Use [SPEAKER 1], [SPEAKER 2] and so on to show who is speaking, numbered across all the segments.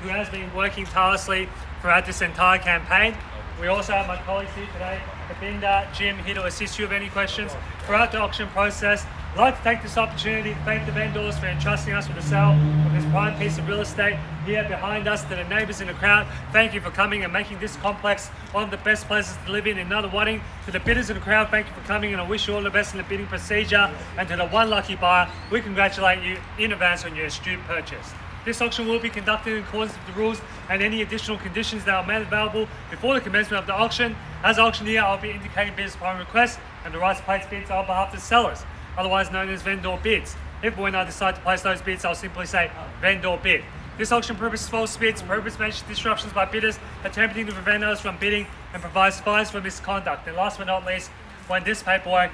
[SPEAKER 1] who has been working tirelessly throughout this entire campaign. We also have my colleagues here today, Kabinda, Jim, here to assist you with any questions throughout the auction process. I'd like to take this opportunity to thank the vendors for entrusting us with the sale of this prime piece of real estate here behind us. To the neighbours in the crowd, thank you for coming and making this complex one of the best places to live in Nunawading. To the bidders in the crowd, thank you for coming, and I wish you all the best in the bidding procedure. And to the one lucky buyer, we congratulate you in advance on your astute purchase. This auction will be conducted in accordance with the rules and any additional conditions that are made available before the commencement of the auction. As auctioneer, I'll be indicating bidders upon request, and the right to place bids are on behalf of the sellers, otherwise known as vendor bids. If when I decide to place those bids, I'll simply say vendor bid. This auction prohibits false bids, prohibits major disruptions by bidders attempting to prevent others from bidding, and provides fines for misconduct. And last but not least, when this paperwork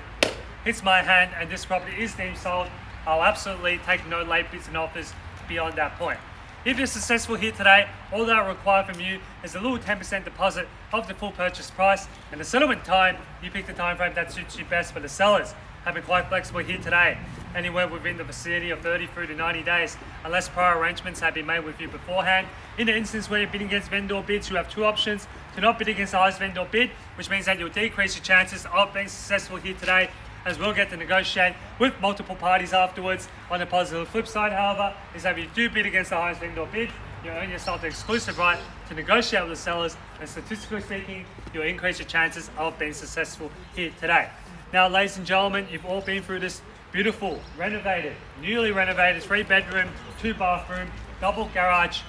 [SPEAKER 1] hits my hand and this property is deemed sold, I'll absolutely take no late bids and offers beyond that point. If you're successful here today, all that I require from you is a little 10% deposit of the full purchase price, and the settlement time, you pick the time frame that suits you best. For the sellers, have been quite flexible here today, anywhere within the vicinity of 30 through to 90 days, unless prior arrangements have been made with you beforehand. In the instance where you're bidding against vendor bids, you have two options: to not bid against the highest vendor bid, which means that you'll decrease your chances of being successful here today, as we'll get to negotiate with multiple parties afterwards. On the positive flip side, however, is that if you do bid against the highest vendor bid, you earn yourself the exclusive right to negotiate with the sellers, and statistically speaking, you'll increase your chances of being successful here today. Now, ladies and gentlemen, you've all been through this beautiful, renovated, newly renovated 3-bedroom, 2-bathroom, double garage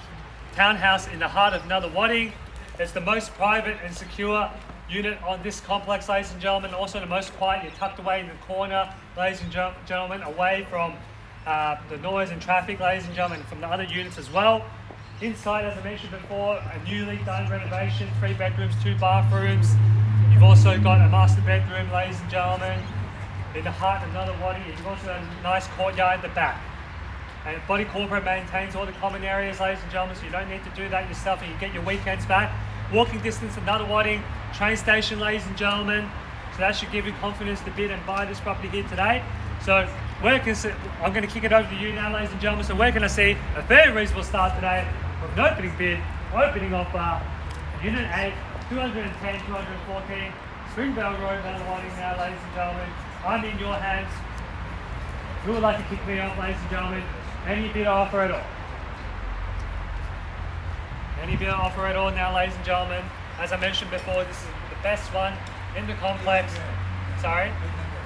[SPEAKER 1] townhouse in the heart of Nunawading. It's the most private and secure unit on this complex, ladies and gentlemen. Also the most quiet. You're tucked away in the corner, ladies and gentlemen, away from the noise and traffic, ladies and gentlemen, from the other units as well. Inside, as I mentioned before, a newly done renovation, 3 bedrooms, 2 bathrooms. You've also got a master bedroom, ladies and gentlemen, in the heart of Nunawading. You've also got a nice courtyard at the back. And Body Corporate maintains all the common areas, ladies and gentlemen, so you don't need to do that yourself, and you get your weekends back. Walking distance to Nunawading train station, ladies and gentlemen. So that should give you confidence to bid and buy this property here today. So I'm going to kick it over to you now, ladies and gentlemen. So where can I see a very reasonable start today with an opening bid, opening offer, Unit 8, 210, 214, Springvale Road, Nunawading now, ladies and gentlemen. I'm in your hands. Who would like to kick me off, ladies and gentlemen? Any bid or offer at all? Any bid or offer at all now, ladies and gentlemen? As I mentioned before, this is the best one in the complex. Sorry,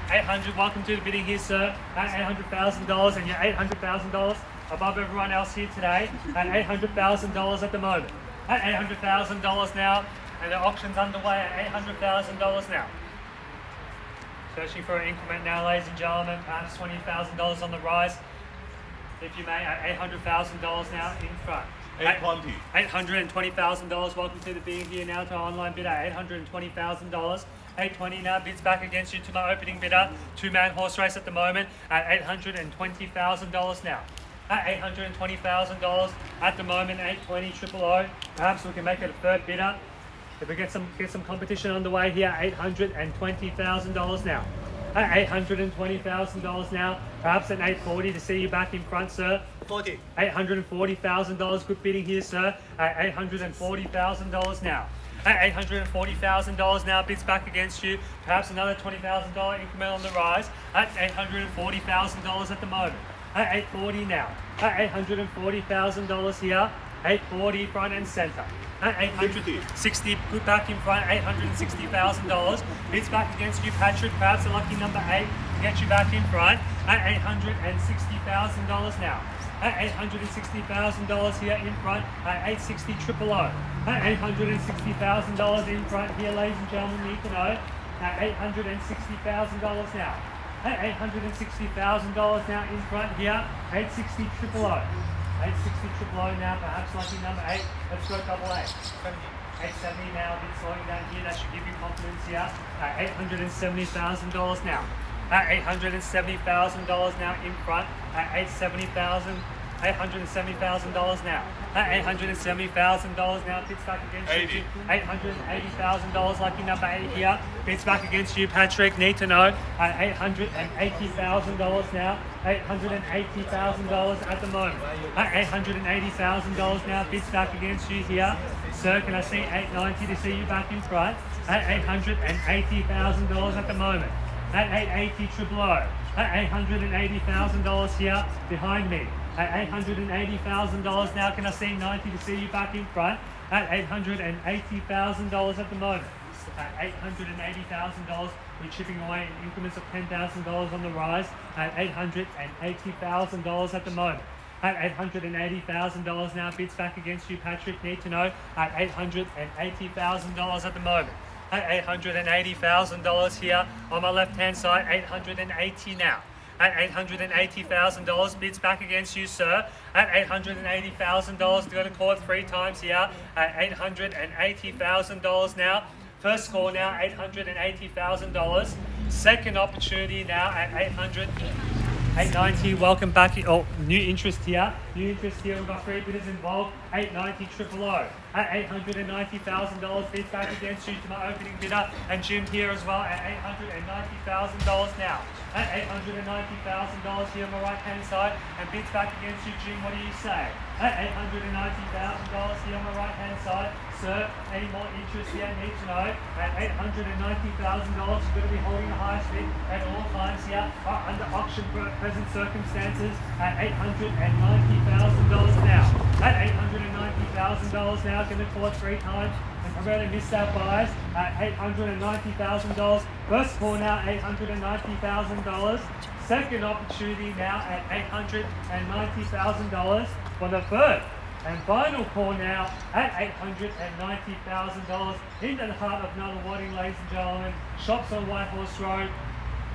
[SPEAKER 1] 800. Welcome to the bidding here, sir. At $800,000, and you're $800,000 above everyone else here today. At $800,000 at the moment. At $800,000 now, and the auction's underway at $800,000 now. Searching for an increment now, ladies and gentlemen. Perhaps $20,000 on the rise, if you may, at $800,000 now in front. $820,000. Welcome to the bidding here now to our online bidder at $820,000. $820 now bids back against you to my opening bidder. 2-man horse race at the moment at $820,000 now. At $820,000 at the moment, $820 000. Perhaps we can make it a third bidder. If we get some competition underway here, $820,000 now. At $820,000 now, perhaps an $840 to see you back in front, sir. $840,000, good bidding here, sir. At $840,000 now. At $840,000 now, bids back against you. Perhaps another $20,000 increment on the rise. At $840,000 at the moment. At $840 now. At $840,000 here. $840 front and center. At $860, good back in front, $860,000. Bids back against you, Patrick, perhaps a lucky number 8 to get you back in front at $860,000 now. At $860,000 here in front at $860 000. At $860,000 in front here, ladies and gentlemen, need to know at $860,000 now. At $860,000 now in front here, $860 000. $860 000 now, perhaps lucky number 8. Let's go double 8. $870 now, a bit slowing down here. That should give you confidence here. At $870,000 now. At $870,000 now in front. At $870,000 $870,000 now. At $870,000 now, bids back against you. $880,000, lucky number 8 here. Bids back against you, Patrick. Need to know. At $880,000 now. $880,000 at the moment. At $880,000 now, bids back against you here. Sir, can I see $890 to see you back in front? At $880,000 at the moment. At $880,000. At $880,000 here behind me. At $880,000 now, can I see 90 to see you back in front? At $880,000 at the moment. At $880,000, we're chipping away in increments of $10,000 on the rise. At $880,000 at the moment. At $880,000 now, bids back against you, Patrick. Need to know. At $880,000 at the moment. At $880,000 here on my left-hand side. $880 now. At $880,000, bids back against you, sir. At $880,000, go to court 3 times here. At $880,000 now. First call now, $880,000. Second opportunity now at $890. Welcome back. Oh, new interest here. We've got 3 bidders involved. $890,000. At $890,000, bids back against you to my opening bidder and Jim here as well at $890,000 now. At $890,000 here on my right hand side and bids back against you, Jim. What do you say? At $890,000 here on my right hand side. Sir, any more interest here? Need to know. At $890,000, you're going to be holding the highest bid at all times here under auction present circumstances at $890,000 now. At $890,000 now, going to court 3 times. And I'm going to miss that buys at $890,000. First call now, $890,000. Second opportunity now at $890,000 for the third. And final call now at $890,000 into the heart of Nunawading, ladies and gentlemen. Shops on White Horse Road.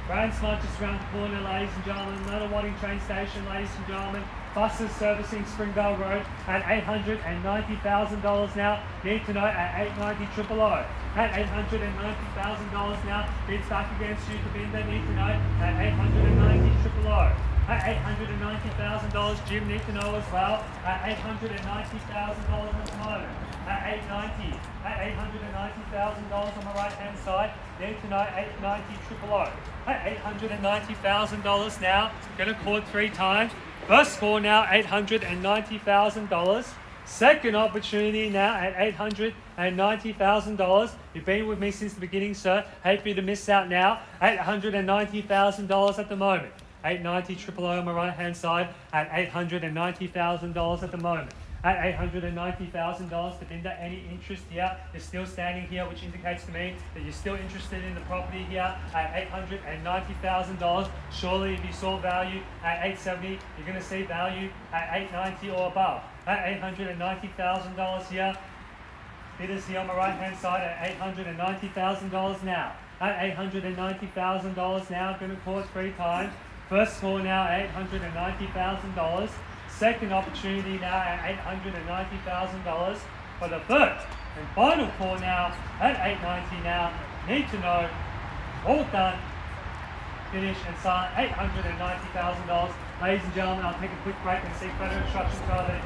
[SPEAKER 1] Grand Smart just around the corner, ladies and gentlemen. Nunawading train station, ladies and gentlemen. Buses servicing Springvale Road at $890,000 now. Need to know at $890,000. At $890,000 now. Bids back against you to bid. They need to know at $890,000. At $890,000, Jim need to know as well. At $890,000 at the moment. At $890,000 on the right hand side. Need to know $890,000. At $890,000 now. Going to court 3 times. First score now $890,000. Second opportunity now at $890,000. You've been with me since the beginning, sir. Hate for you to miss out now. $890,000 at the moment. $890,000 on my right hand side at $890,000 at the moment. At $890,000, Devinda, any interest here? You're still standing here, which indicates to me that you're still interested in the property here at $890,000. Surely if you saw value at $870, you're going to see value at $890 or above. At $890,000 here, bidders here on my right hand side at $890,000 now. At $890,000 now, going to court 3 times. First score now $890,000. Second opportunity now at $890,000 for the third and final call now at $890 now. Need to know, all done, finish and sign $890,000. Ladies and gentlemen, I'll take a quick break and see further instructions further.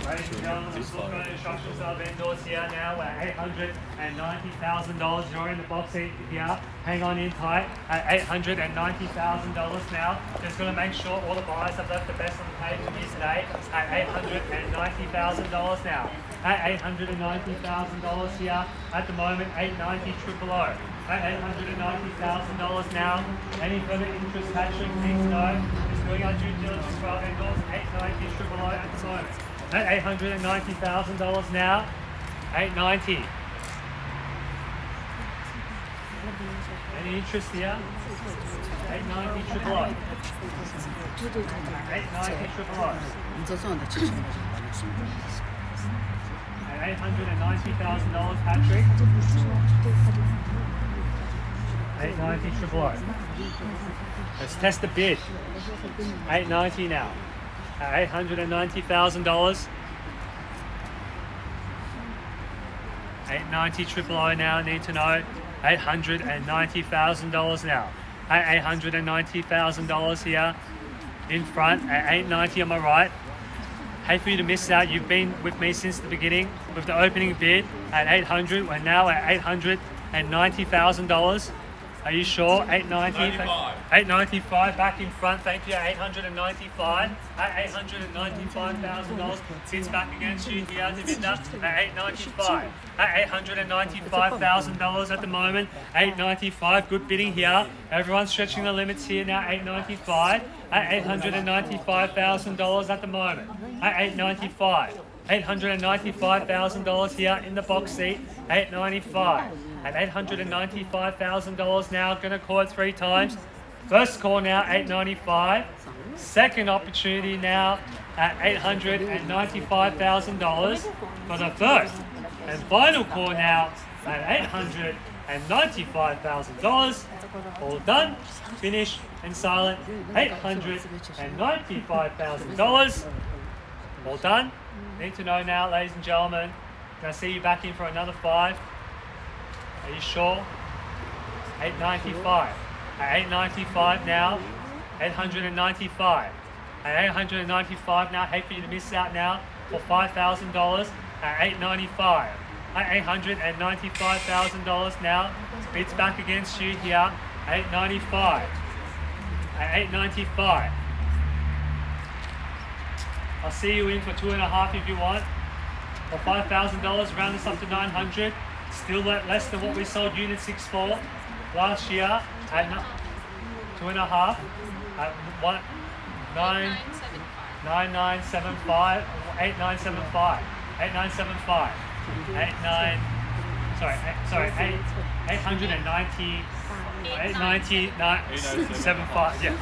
[SPEAKER 1] Ladies and gentlemen, let's look at the instructions of vendors here now. We're at $890,000. You're in the box seat here. Hang on in tight at $890,000 now. Just going to make sure all the buyers have left the best on the table here today at $890,000 now. At $890,000 here at the moment, $890 triple O. At $890,000 now. Any further interest action, please know. Just doing our due diligence for our vendors. $890 triple O at the moment. At $890,000 now. $890. Any interest here? $890 triple O. $890 triple O. At $890,000, Patrick. $890 triple O. Let's test the bid. $890 now. At $890,000. $890 triple O now. Need to know. $890,000 now. At $890,000 here in front. At $890 on my right. Hate for you to miss out. You've been with me since the beginning with the opening bid at $800. We're now at $890,000. Are you sure? $895 back in front. Thank you. $895 at $895,000. Bids back against you here, Davinda, at $895. At $895,000 at the moment. $895. Good bidding here. Everyone's stretching the limits here now. $895 at $895,000 at the moment. At $895. $895,000 here in the box seat. $895. At $895,000 now, going to call it 3 times. First call now, $895. Second opportunity now at $895,000 for the first and final call now at $895,000. All done, finished and silent. $895,000. All done. Need to know now, ladies and gentlemen. Can I see you back in for another 5? Are you sure? $895. At $895 now. $895. At $895 now. Hate for you to miss out now for $5,000 at $895. At $895,000 now. Bids back against you here. $895. At $895. I'll see you in for 2.5 if you want. For $5,000, round this up to $900. Still less than what we sold Unit 6 for last year at 2.5 at 9975 $890,000 yeah,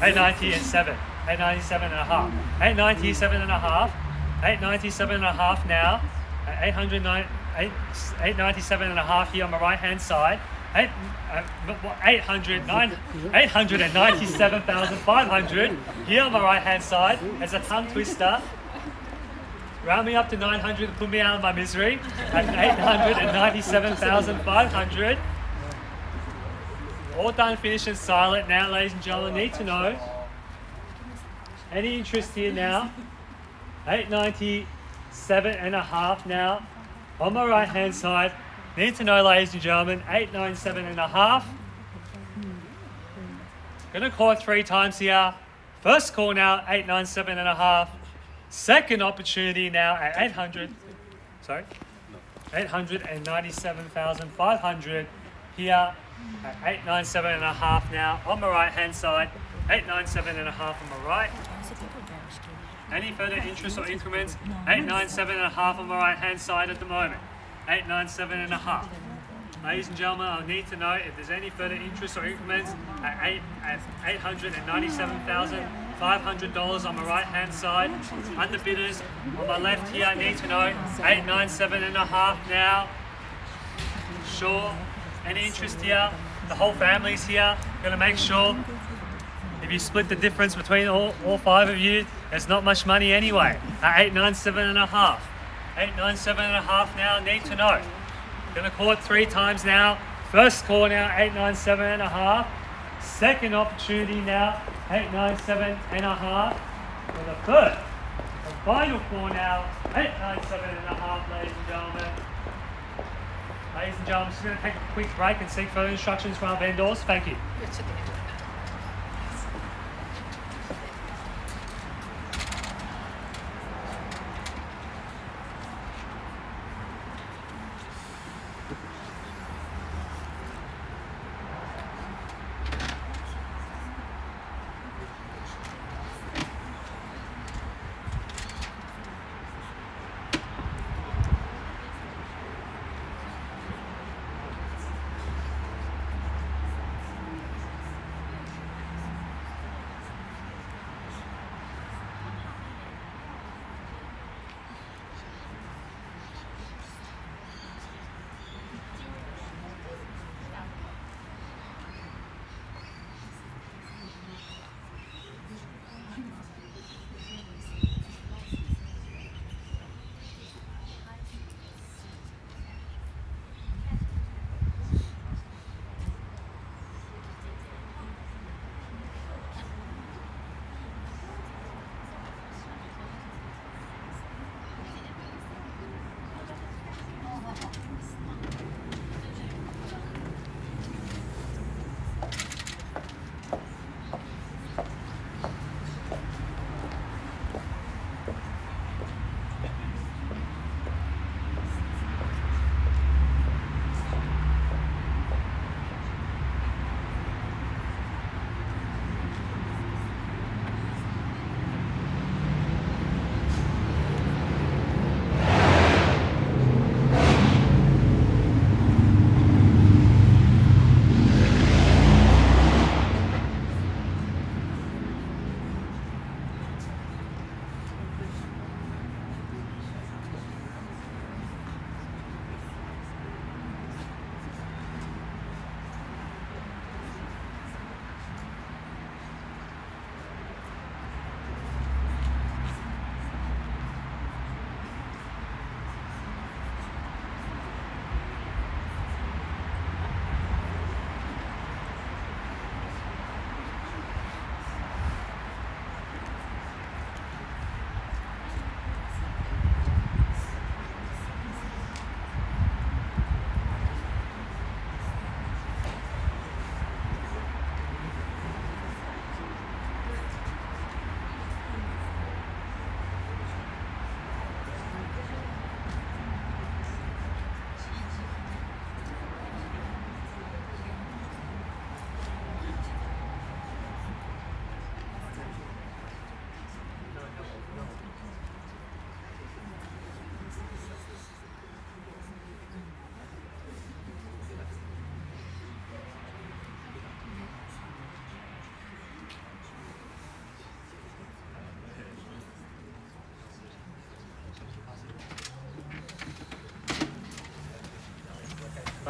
[SPEAKER 1] 890 and 7, 897 and a half, 897 and a half, 897 and a half now, 897 and a half here on the right hand side, 897,500 here on the right hand side as a tongue twister. Round me up to 900 and put me out of my misery at 897,500. All done, finished and silent now, ladies and gentlemen. Need to know any interest here now. 897 and a half now on my right hand side. Need to know, ladies and gentlemen, 897 and a half. Gonna call it 3 times here. First call now, 897 and a half. Second opportunity now at 897,500 here at 897 and a half now on the right hand side. 897 and a half on the right. Any further interest or increments? 897 and a half on the right hand side at the moment. 897 and a half. Ladies and gentlemen, I'll need to know if there's any further interest or increments at $897,500 on the right hand side. Underbidders on my left here, I need to know 897 and a half now. Sure. Any interest here? The whole family's here. Gonna make sure if you split the difference between all 5 of you, there's not much money anyway. At 897 and a half. 897 and a half now, need to know. Gonna call it 3 times now. First call now, 897 and a half. Second opportunity now, 897 and a half. For the third and Final call now, 897.5, ladies and gentlemen. Ladies and gentlemen, just going to take a quick break and seek further instructions from our vendors. Thank you.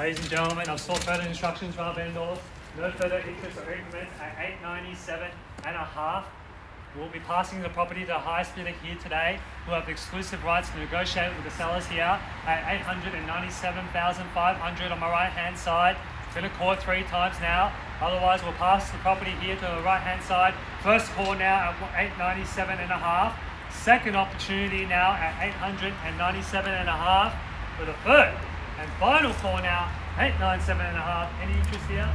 [SPEAKER 1] Ladies and gentlemen, I've sought further instructions from our vendors. No further interest or increments at 897.5. We'll be passing the property to the highest bidder here today, who have exclusive rights to negotiate with the sellers here at 897,500 on my right hand side. It's going to call 3 times now. Otherwise, we'll pass the property here to the right hand side. First call now at 897.5. Second opportunity now at 897.5 for the third and final call now, 897.5. Any interest here?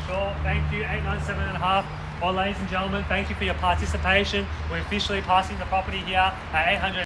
[SPEAKER 1] Sure, thank you. 897.5. Well, ladies and gentlemen, thank you for your participation. We're officially passing the property here at 800.